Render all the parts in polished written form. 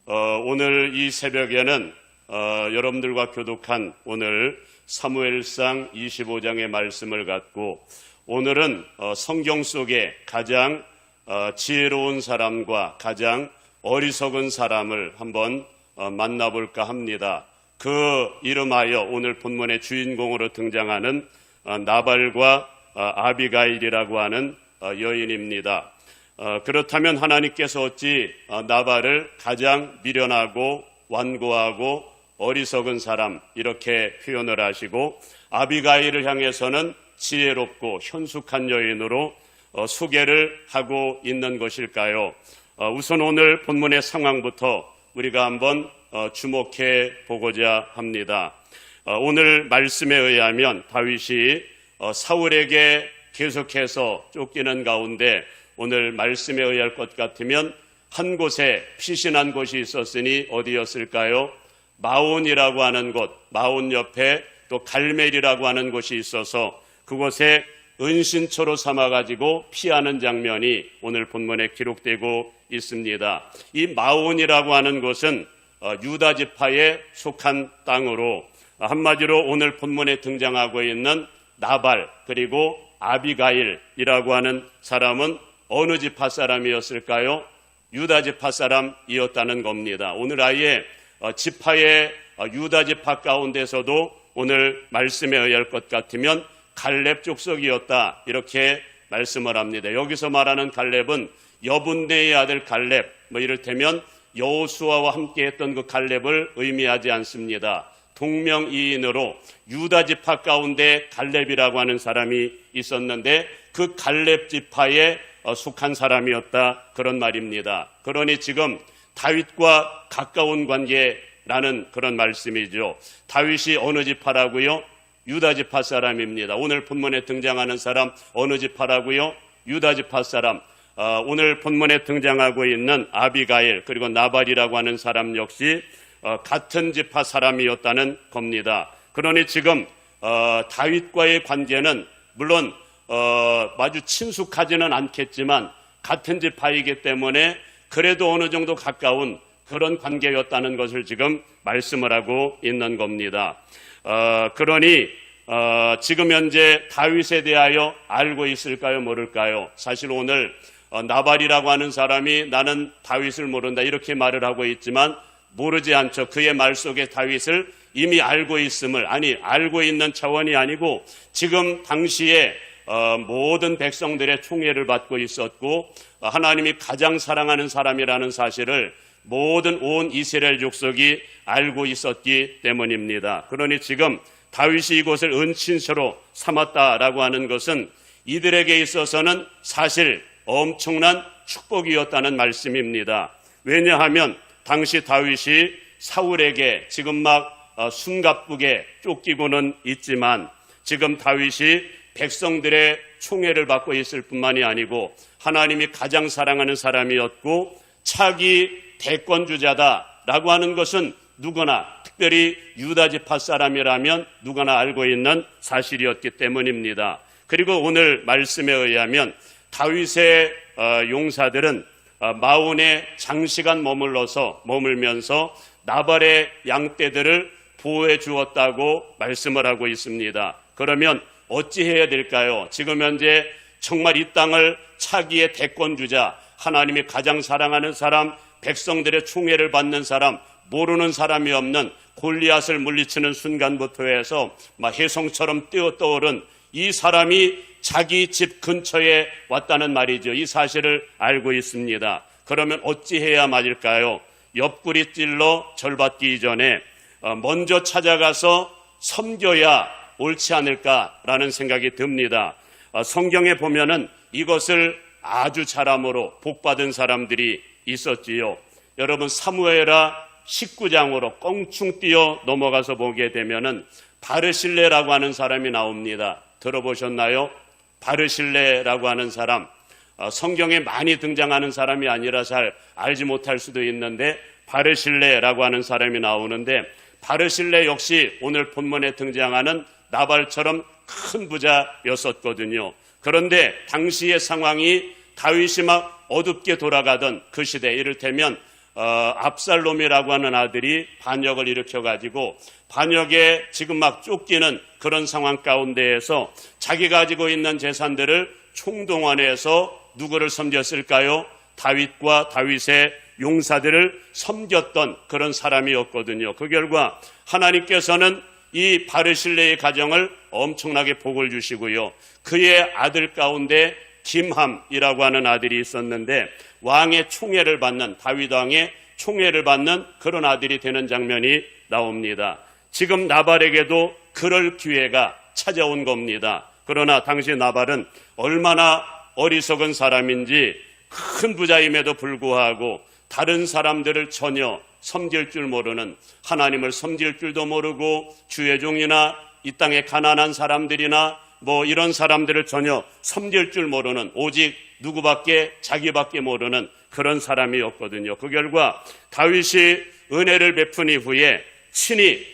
오늘 이 새벽에는 여러분들과 교독한 오늘 사무엘상 25장의 말씀을 갖고 오늘은 성경 속에 가장 지혜로운 사람과 가장 어리석은 사람을 한번 만나볼까 합니다. 그 이름하여 오늘 본문의 주인공으로 등장하는 나발과 아비가일이라고 하는 여인입니다. 그렇다면 하나님께서 어찌 나발을 가장 미련하고 완고하고 어리석은 사람 이렇게 표현을 하시고 아비가일을 향해서는 지혜롭고 현숙한 여인으로 소개를 하고 있는 것일까요? 우선 오늘 본문의 상황부터 우리가 한번 주목해 보고자 합니다. 오늘 말씀에 의하면 다윗이 사울에게 계속해서 쫓기는 가운데 오늘 말씀에 의할 것 같으면 한 곳에 피신한 곳이 있었으니 어디였을까요? 마온이라고 하는 곳, 마온 옆에 또 갈멜이라고 하는 곳이 있어서 그곳에 은신처로 삼아가지고 피하는 장면이 오늘 본문에 기록되고 있습니다. 이 마온이라고 하는 곳은 유다 지파에 속한 땅으로 한마디로 오늘 본문에 등장하고 있는 나발 그리고 아비가일이라고 하는 사람은 어느 지파 사람이었을까요? 유다 지파 사람이었다는 겁니다. 오늘 아예 지파의 유다 지파 가운데서도 오늘 말씀에 의할 것 같으면 갈렙 족속이었다 이렇게 말씀을 합니다. 여기서 말하는 갈렙은 여분네의 아들 갈렙 이를테면 여호수아와 함께했던 그 갈렙을 의미하지 않습니다. 동명이인으로 유다 지파 가운데 갈렙이라고 하는 사람이 있었는데 그 갈렙 지파에 속한 사람이었다 그런 말입니다. 그러니 지금 다윗과 가까운 관계라는 그런 말씀이죠. 다윗이 어느 지파라고요? 유다 지파 사람입니다. 오늘 본문에 등장하는 사람 어느 지파라고요? 유다 지파 사람. 오늘 본문에 등장하고 있는 아비가일 그리고 나발이라고 하는 사람 역시 같은 지파 사람이었다는 겁니다. 그러니 지금 다윗과의 관계는 물론 아주 친숙하지는 않겠지만 같은 지파이기 때문에 그래도 어느 정도 가까운 그런 관계였다는 것을 지금 말씀을 하고 있는 겁니다. 그러니 지금 현재 다윗에 대하여 알고 있을까요? 모를까요? 사실 오늘 나발이라고 하는 사람이 나는 다윗을 모른다 이렇게 말을 하고 있지만 모르지 않죠. 그의 말 속에 다윗을 이미 알고 있음을 알고 있는 차원이 아니고 지금 당시에 모든 백성들의 총애를 받고 있었고 하나님이 가장 사랑하는 사람이라는 사실을 모든 온 이스라엘 족속이 알고 있었기 때문입니다. 그러니 지금 다윗이 이곳을 은친처로 삼았다라고 하는 것은 이들에게 있어서는 사실 엄청난 축복이었다는 말씀입니다. 왜냐하면 당시 다윗이 사울에게 지금 막 숨가쁘게 쫓기고는 있지만 지금 다윗이 백성들의 총애를 받고 있을 뿐만이 아니고 하나님이 가장 사랑하는 사람이었고 차기 대권주자다라고 하는 것은 누구나 특별히 유다 지파 사람이라면 누구나 알고 있는 사실이었기 때문입니다. 그리고 오늘 말씀에 의하면 다윗의 용사들은 마온에 장시간 머물면서 나발의 양떼들을 보호해 주었다고 말씀을 하고 있습니다. 그러면 어찌해야 될까요? 지금 현재 정말 이 땅을 차기의 대권주자, 하나님이 가장 사랑하는 사람, 백성들의 총애를 받는 사람, 모르는 사람이 없는 골리앗을 물리치는 순간부터 해서 혜성처럼 뛰어떠오른 이 사람이 자기 집 근처에 왔다는 말이죠. 이 사실을 알고 있습니다. 그러면 어찌해야 맞을까요? 옆구리 찔러 절받기 이전에 먼저 찾아가서 섬겨야 옳지 않을까라는 생각이 듭니다. 성경에 보면은 이것을 아주 잘함으로 복받은 사람들이 있었지요. 여러분 사무엘하 19장으로 껑충 뛰어 넘어가서 보게 되면은 바르실레라고 하는 사람이 나옵니다. 들어보셨나요? 바르실레라고 하는 사람, 성경에 많이 등장하는 사람이 아니라 잘 알지 못할 수도 있는데 바르실레라고 하는 사람이 나오는데 바르실레 역시 오늘 본문에 등장하는 나발처럼 큰 부자였었거든요. 그런데 당시의 상황이 다윗이 막 어둡게 돌아가던 그 시대, 이를테면 압살롬이라고 하는 아들이 반역을 일으켜가지고 반역에 지금 막 쫓기는 그런 상황 가운데에서 자기가 가지고 있는 재산들을 총동원해서 누구를 섬겼을까요? 다윗과 다윗의 용사들을 섬겼던 그런 사람이었거든요. 그 결과 하나님께서는 이 바르실레의 가정을 엄청나게 복을 주시고요. 그의 아들 가운데 김함이라고 하는 아들이 있었는데 왕의 총애를 받는, 다윗 왕의 총애를 받는 그런 아들이 되는 장면이 나옵니다. 지금 나발에게도 그럴 기회가 찾아온 겁니다. 그러나 당시 나발은 얼마나 어리석은 사람인지 큰 부자임에도 불구하고 다른 사람들을 전혀 섬길 줄 모르는, 하나님을 섬길 줄도 모르고 주의 종이나 이 땅의 가난한 사람들이나 뭐 이런 사람들을 전혀 섬길 줄 모르는, 오직 누구밖에, 자기밖에 모르는 그런 사람이었거든요. 그 결과 다윗이 은혜를 베푼 이후에 친히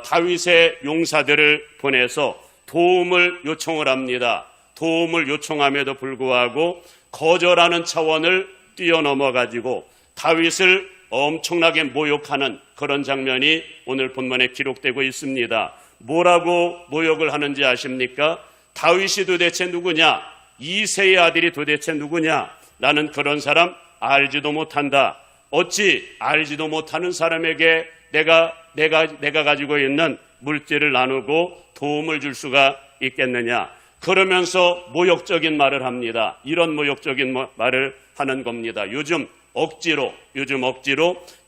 다윗의 용사들을 보내서 도움을 요청을 합니다. 도움을 요청함에도 불구하고 거절하는 차원을 뛰어넘어가지고 다윗을 엄청나게 모욕하는 그런 장면이 오늘 본문에 기록되고 있습니다. 뭐라고 모욕을 하는지 아십니까? 다윗이 도대체 누구냐? 이새의 아들이 도대체 누구냐? 나는 그런 사람 알지도 못한다. 어찌 알지도 못하는 사람에게 내가 가지고 있는 물질을 나누고 도움을 줄 수가 있겠느냐? 그러면서 모욕적인 말을 합니다. 이런 모욕적인 말을 하는 겁니다. 요즘 억지로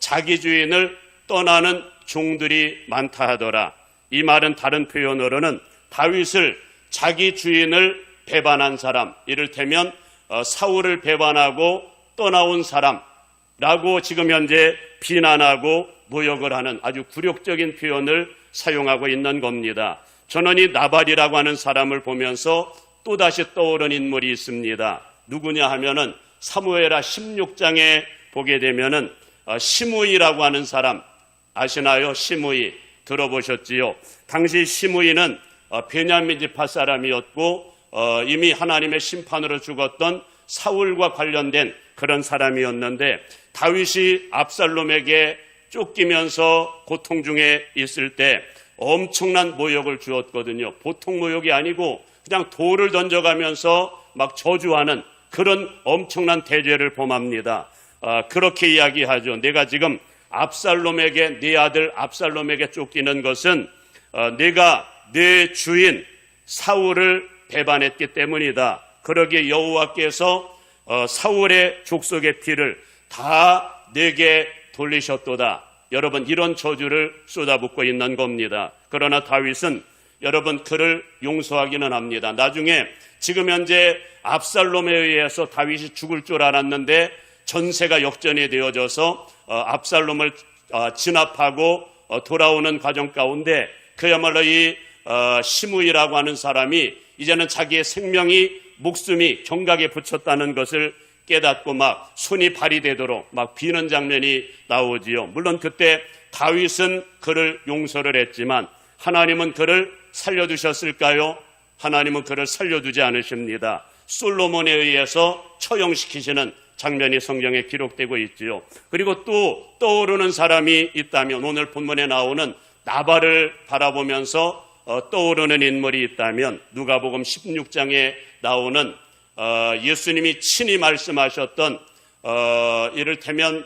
자기 주인을 떠나는 종들이 많다 하더라. 이 말은 다른 표현으로는 다윗을, 자기 주인을 배반한 사람, 이를테면 사울을 배반하고 떠나온 사람라고 지금 현재 비난하고 모욕을 하는 아주 굴욕적인 표현을 사용하고 있는 겁니다. 저는 이 나발이라고 하는 사람을 보면서 또다시 떠오른 인물이 있습니다. 누구냐 하면은 사무엘하 16장에 보게 되면은 시므이라고 하는 사람 아시나요? 시므이 들어보셨지요? 당시 시므이는 베냐민 지파 사람이었고 이미 하나님의 심판으로 죽었던 사울과 관련된 그런 사람이었는데 다윗이 압살롬에게 쫓기면서 고통 중에 있을 때 엄청난 모욕을 주었거든요. 보통 모욕이 아니고 그냥 돌을 던져가면서 막 저주하는 그런 엄청난 대죄를 범합니다. 그렇게 이야기하죠. 내가 지금 압살롬에게, 네 아들 압살롬에게 쫓기는 것은 내가 내 주인 사울을 배반했기 때문이다. 그러기에 여호와께서 사울의 족속의 피를 다 내게 돌리셨도다. 여러분, 이런 저주를 쏟아붓고 있는 겁니다. 그러나 다윗은 여러분 그를 용서하기는 합니다. 나중에 지금 현재 압살롬에 의해서 다윗이 죽을 줄 알았는데 전세가 역전이 되어져서 압살롬을 진압하고 돌아오는 과정 가운데 그야말로 이 시므이라고 하는 사람이 이제는 자기의 생명이, 목숨이 경각에 붙였다는 것을 깨닫고 막 손이 발이 되도록 막 비는 장면이 나오지요. 물론 그때 다윗은 그를 용서를 했지만 하나님은 그를 살려두셨을까요? 하나님은 그를 살려두지 않으십니다. 솔로몬에 의해서 처형시키시는 장면이 성경에 기록되고 있지요. 그리고 또 떠오르는 사람이 있다면 오늘 본문에 나오는 나발을 바라보면서 떠오르는 인물이 있다면 누가복음 16장에 나오는 예수님이 친히 말씀하셨던 이를테면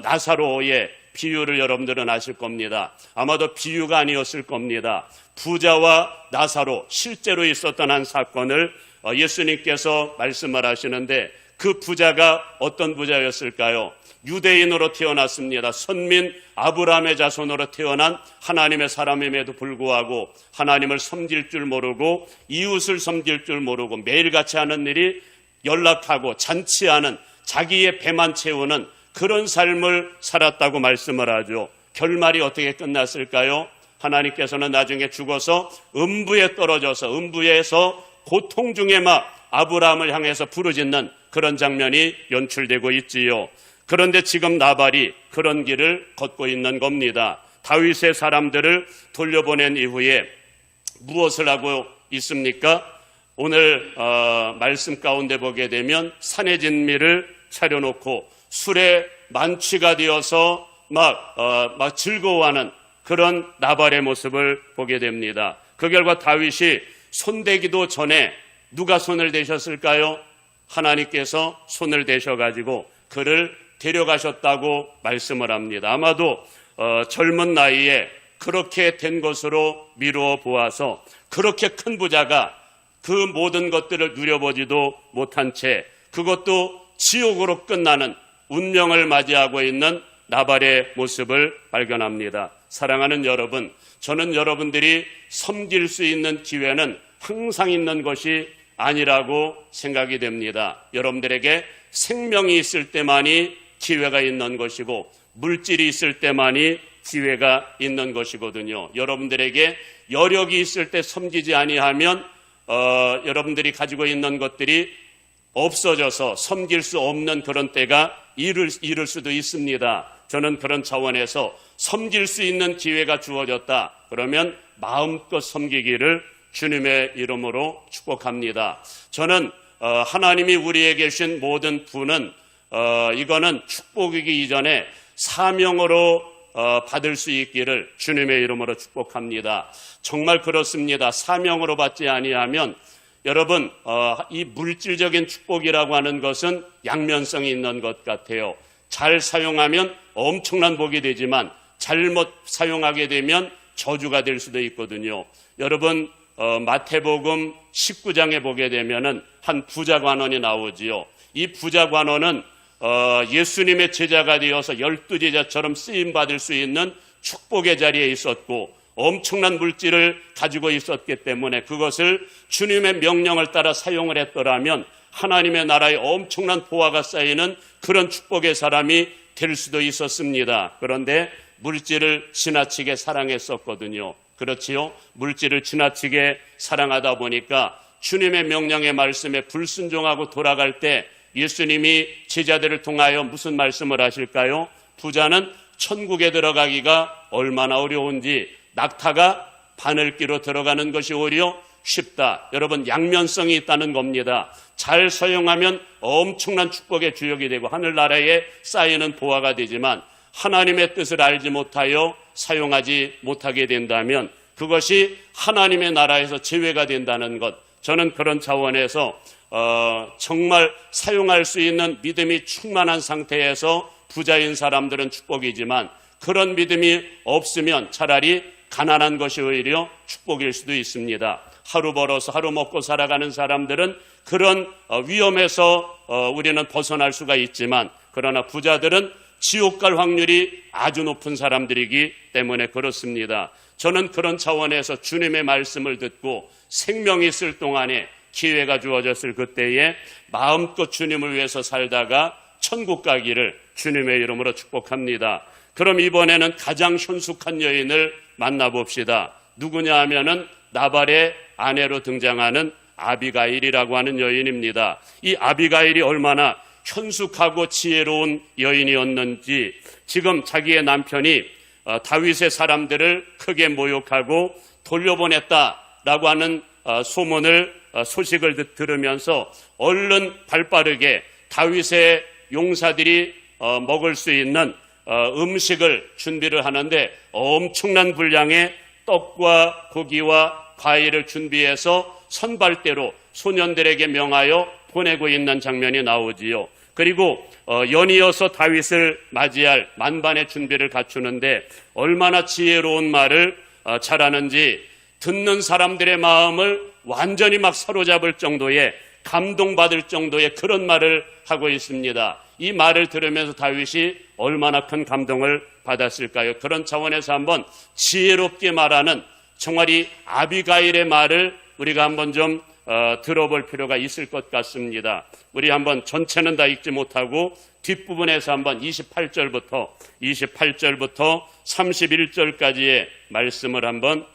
나사로의 비유를 여러분들은 아실 겁니다. 아마도 비유가 아니었을 겁니다. 부자와 나사로, 실제로 있었던 한 사건을 예수님께서 말씀을 하시는데 그 부자가 어떤 부자였을까요? 유대인으로 태어났습니다. 선민 아브라함의 자손으로 태어난 하나님의 사람임에도 불구하고 하나님을 섬길 줄 모르고 이웃을 섬길 줄 모르고 매일같이 하는 일이 연락하고 잔치하는, 자기의 배만 채우는 그런 삶을 살았다고 말씀을 하죠. 결말이 어떻게 끝났을까요? 하나님께서는 나중에 죽어서 음부에 떨어져서 음부에서 고통 중에 막 아브라함을 향해서 부르짖는 그런 장면이 연출되고 있지요. 그런데 지금 나발이 그런 길을 걷고 있는 겁니다. 다윗의 사람들을 돌려보낸 이후에 무엇을 하고 있습니까? 오늘 말씀 가운데 보게 되면 산의 진미를 차려놓고 술에 만취가 되어서 막 즐거워하는 그런 나발의 모습을 보게 됩니다. 그 결과 다윗이 손대기도 전에 누가 손을 대셨을까요? 하나님께서 손을 대셔가지고 그를 데려가셨다고 말씀을 합니다. 아마도 젊은 나이에 그렇게 된 것으로 미루어 보아서 그렇게 큰 부자가 그 모든 것들을 누려보지도 못한 채 그것도 지옥으로 끝나는 운명을 맞이하고 있는 나발의 모습을 발견합니다. 사랑하는 여러분, 저는 여러분들이 섬길 수 있는 기회는 항상 있는 것이 아니라고 생각이 됩니다. 여러분들에게 생명이 있을 때만이 기회가 있는 것이고 물질이 있을 때만이 기회가 있는 것이거든요. 여러분들에게 여력이 있을 때 섬기지 아니하면 여러분들이 가지고 있는 것들이 없어져서 섬길 수 없는 그런 때가 이를 수도 있습니다. 저는 그런 차원에서 섬길 수 있는 기회가 주어졌다. 그러면 마음껏 섬기기를 주님의 이름으로 축복합니다. 저는 하나님이 우리에게 주신 모든 분은 이거는 축복이기 이전에 사명으로 받을 수 있기를 주님의 이름으로 축복합니다. 정말 그렇습니다. 사명으로 받지 아니하면 여러분 이 물질적인 축복이라고 하는 것은 양면성이 있는 것 같아요. 잘 사용하면 엄청난 복이 되지만 잘못 사용하게 되면 저주가 될 수도 있거든요. 여러분 마태복음 19장에 보게 되면은 한 부자 관원이 나오지요. 이 부자 관원은 예수님의 제자가 되어서 12제자처럼 쓰임받을 수 있는 축복의 자리에 있었고 엄청난 물질을 가지고 있었기 때문에 그것을 주님의 명령을 따라 사용을 했더라면 하나님의 나라에 엄청난 보화가 쌓이는 그런 축복의 사람이 될 수도 있었습니다. 그런데 물질을 지나치게 사랑했었거든요. 그렇지요? 물질을 지나치게 사랑하다 보니까 주님의 명령의 말씀에 불순종하고 돌아갈 때 예수님이 제자들을 통하여 무슨 말씀을 하실까요? 부자는 천국에 들어가기가 얼마나 어려운지 낙타가 바늘기로 들어가는 것이 오히려 쉽다. 여러분 양면성이 있다는 겁니다. 잘 사용하면 엄청난 축복의 주역이 되고 하늘나라에 쌓이는 보화가 되지만 하나님의 뜻을 알지 못하여 사용하지 못하게 된다면 그것이 하나님의 나라에서 제외가 된다는 것. 저는 그런 차원에서 정말 사용할 수 있는 믿음이 충만한 상태에서 부자인 사람들은 축복이지만 그런 믿음이 없으면 차라리 가난한 것이 오히려 축복일 수도 있습니다. 하루 벌어서 하루 먹고 살아가는 사람들은 그런 위험에서 우리는 벗어날 수가 있지만 그러나 부자들은 지옥 갈 확률이 아주 높은 사람들이기 때문에 그렇습니다. 저는 그런 차원에서 주님의 말씀을 듣고 생명이 있을 동안에 기회가 주어졌을 그때에 마음껏 주님을 위해서 살다가 천국 가기를 주님의 이름으로 축복합니다. 그럼 이번에는 가장 현숙한 여인을 만나봅시다. 누구냐 하면은 나발의 아내로 등장하는 아비가일이라고 하는 여인입니다. 이 아비가일이 얼마나 현숙하고 지혜로운 여인이었는지 지금 자기의 남편이 다윗의 사람들을 크게 모욕하고 돌려보냈다라고 하는 소식을 들으면서 얼른 발빠르게 다윗의 용사들이 먹을 수 있는 음식을 준비를 하는데 엄청난 분량의 떡과 고기와 과일을 준비해서 선발대로 소년들에게 명하여 보내고 있는 장면이 나오지요. 그리고 연이어서 다윗을 맞이할 만반의 준비를 갖추는데 얼마나 지혜로운 말을 잘하는지 듣는 사람들의 마음을 완전히 막 사로잡을 정도의 감동받을 정도의 그런 말을 하고 있습니다. 이 말을 들으면서 다윗이 얼마나 큰 감동을 받았을까요? 그런 차원에서 한번 지혜롭게 말하는 정말 이 아비가일의 말을 우리가 한번 좀 들어볼 필요가 있을 것 같습니다. 우리 한번 전체는 다 읽지 못하고 뒷부분에서 한번 28절부터 31절까지의 말씀을 한번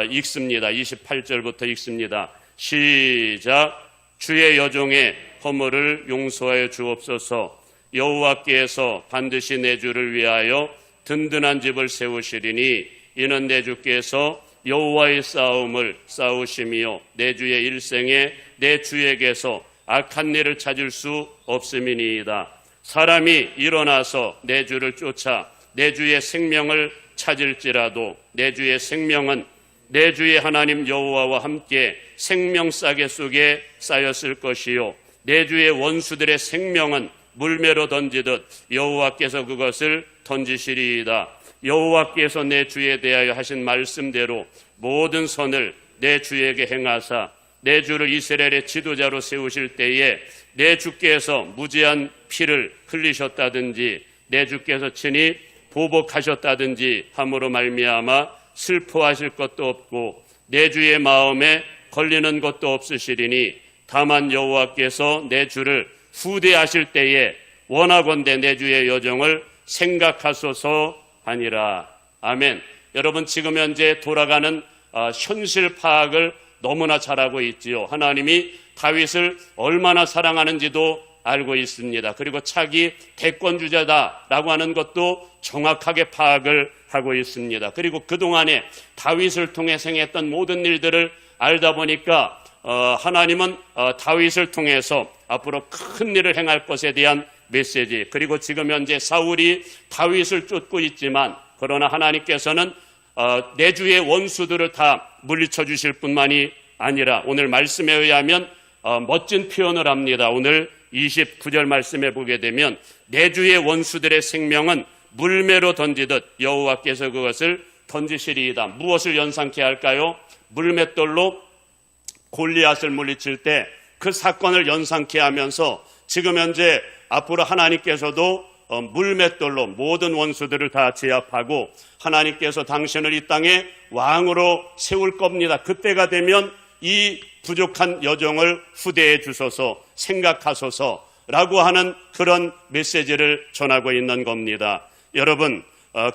읽습니다. 28절부터 읽습니다. 시작. 주의 여종의 허물을 용서하여 주옵소서. 여호와께서 반드시 내 주를 위하여 든든한 집을 세우시리니 이는 내 주께서 여호와의 싸움을 싸우심이요 내 주의 일생에 내 주에게서 악한 일을 찾을 수 없음이니이다. 사람이 일어나서 내 주를 쫓아 내 주의 생명을 찾을지라도 내 주의 생명은 내 주의 하나님 여호와와 함께 생명 싸개 속에 쌓였을 것이요 내 주의 원수들의 생명은 물매로 던지듯 여호와께서 그것을 던지시리이다. 여호와께서 내 주에 대하여 하신 말씀대로 모든 선을 내 주에게 행하사 내 주를 이스라엘의 지도자로 세우실 때에 내 주께서 무죄한 피를 흘리셨다든지 내 주께서 친히 보복하셨다든지 함으로 말미암아 슬퍼하실 것도 없고 내 주의 마음에 걸리는 것도 없으시리니 다만 여호와께서 내 주를 후대하실 때에 원하건대 내 주의 여정을 생각하소서 하니라. 아멘. 여러분 지금 현재 돌아가는 현실 파악을 너무나 잘하고 있지요. 하나님이 다윗을 얼마나 사랑하는지도 알고 있습니다. 그리고 차기 대권주자다라고 하는 것도 정확하게 파악을 하고 있습니다. 그리고 그동안에 다윗을 통해 행했던 모든 일들을 알다 보니까 하나님은 다윗을 통해서 앞으로 큰 일을 행할 것에 대한 메시지, 그리고 지금 현재 사울이 다윗을 쫓고 있지만 그러나 하나님께서는 내 주의 원수들을 다 물리쳐 주실 뿐만이 아니라 오늘 말씀에 의하면 멋진 표현을 합니다. 오늘 29절 말씀에 보게 되면 내 주의 원수들의 생명은 물매로 던지듯 여호와께서 그것을 던지시리이다. 무엇을 연상케 할까요? 물맷돌로 골리앗을 물리칠 때 그 사건을 연상케 하면서 지금 현재 앞으로 하나님께서도 물맷돌로 모든 원수들을 다 제압하고 하나님께서 당신을 이 땅에 왕으로 세울 겁니다. 그때가 되면 이 부족한 여정을 후대해 주소서, 생각하소서라고 하는 그런 메시지를 전하고 있는 겁니다. 여러분,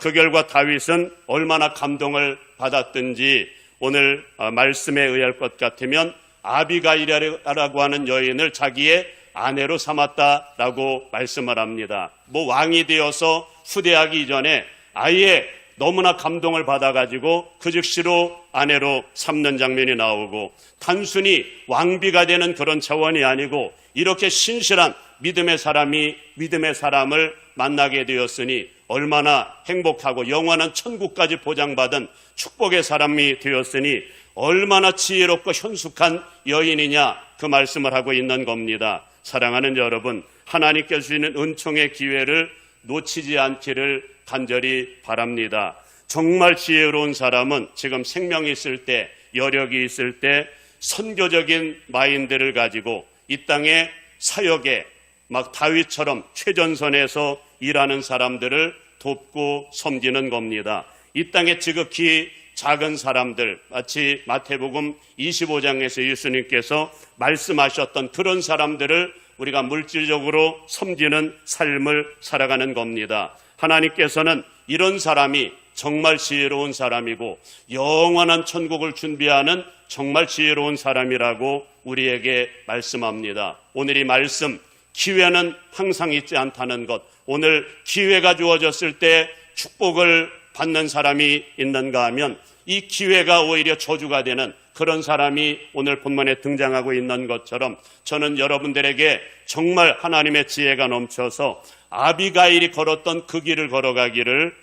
그 결과 다윗은 얼마나 감동을 받았든지 오늘 말씀에 의할 것 같으면 아비가일이라고 하는 여인을 자기의 아내로 삼았다라고 말씀을 합니다. 왕이 되어서 후대하기 이전에 아예 너무나 감동을 받아가지고 그 즉시로 아내로 삼는 장면이 나오고, 단순히 왕비가 되는 그런 차원이 아니고 이렇게 신실한 믿음의 사람을 만나게 되었으니 얼마나 행복하고 영원한 천국까지 보장받은 축복의 사람이 되었으니 얼마나 지혜롭고 현숙한 여인이냐, 그 말씀을 하고 있는 겁니다. 사랑하는 여러분, 하나님께서 주시는 은총의 기회를 놓치지 않기를 간절히 바랍니다. 정말 지혜로운 사람은 지금 생명이 있을 때, 여력이 있을 때 선교적인 마인드를 가지고 이 땅의 사역에 막 다윗처럼 최전선에서 일하는 사람들을 돕고 섬기는 겁니다. 이 땅에 지극히 작은 사람들, 마치 마태복음 25장에서 예수님께서 말씀하셨던 그런 사람들을 우리가 물질적으로 섬기는 삶을 살아가는 겁니다. 하나님께서는 이런 사람이 정말 지혜로운 사람이고 영원한 천국을 준비하는 정말 지혜로운 사람이라고 우리에게 말씀합니다. 오늘 이 말씀, 기회는 항상 있지 않다는 것, 오늘 기회가 주어졌을 때 축복을 받는 사람이 있는가 하면 이 기회가 오히려 저주가 되는 그런 사람이 오늘 본문에 등장하고 있는 것처럼 저는 여러분들에게 정말 하나님의 지혜가 넘쳐서 아비가일이 걸었던 그 길을 걸어가기를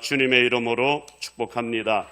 주님의 이름으로 축복합니다.